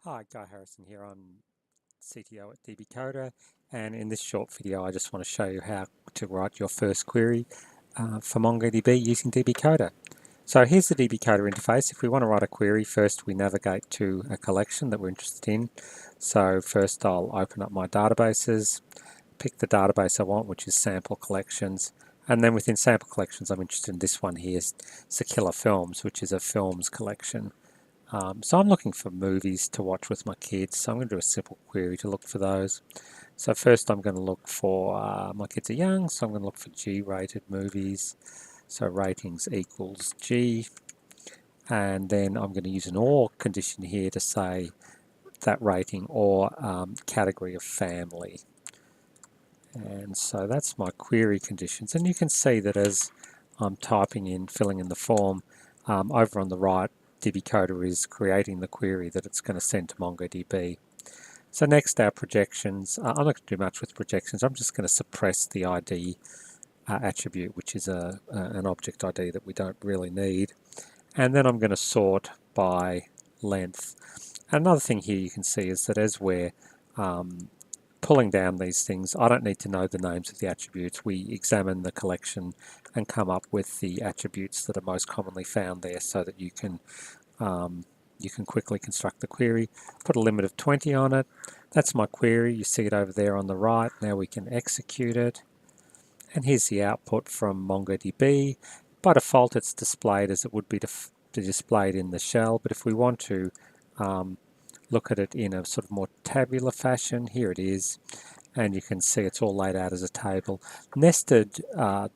Hi, Guy Harrison here. I'm CTO at dbKoda, and in this short video I just want to show you how to write your first query for MongoDB using dbKoda. So here's the dbKoda interface. If we want to write a query, first we navigate to a collection that we're interested in. So first I'll open up my databases, pick the database I want, which is sample collections, and then within sample collections I'm interested in this one here, Sakilla Films, which is a films collection. So I'm looking for movies to watch with my kids, so I'm going to do a simple query to look for those. So first I'm going to look for, my kids are young, so I'm going to look for G-rated movies. So ratings equals G, and then I'm going to use an OR condition here to say that rating or category of family. And so that's my query conditions, and you can see that as I'm typing in, filling in the form, over on the right, dbKoda is creating the query that it's going to send to MongoDB. So next, our projections. I'm not going to do much with projections. I'm just going to suppress the ID attribute, which is an object ID that we don't really need. And then I'm going to sort by length. Another thing here you can see is that as we're pulling down these things, I don't need to know the names of the attributes. We examine the collection and come up with the attributes that are most commonly found there so that you can quickly construct the query. Put a limit of 20 on it. That's my query. You see it over there on the right. Now we can execute it. And here's the output from MongoDB. By default, it's displayed as it would be displayed in the shell, but if we want to look at it in a sort of more tabular fashion, here it is, and you can see it's all laid out as a table. Nested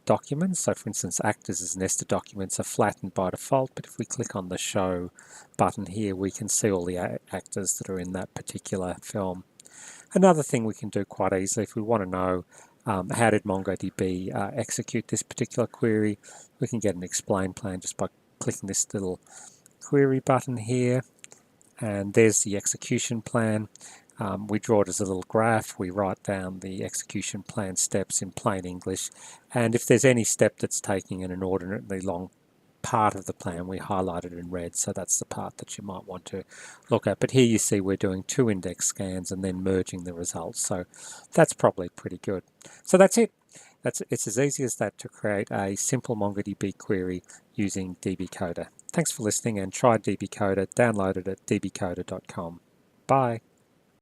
documents, so for instance actors as nested documents, are flattened by default, but if we click on the show button here, we can see all the actors that are in that particular film. Another thing we can do quite easily, if we want to know how did MongoDB execute this particular query, we can get an explain plan just by clicking this little query button here. And there's the execution plan. We draw it as a little graph. We write down the execution plan steps in plain English. And if there's any step that's taking an inordinately long part of the plan, we highlight it in red. So that's the part that you might want to look at. But here you see we're doing 2 index scans and then merging the results. So that's probably pretty good. So that's it. It's as easy as that to create a simple MongoDB query using dbKoda. Thanks for listening, and try dbKoda. Download it at dbKoda.com. Bye.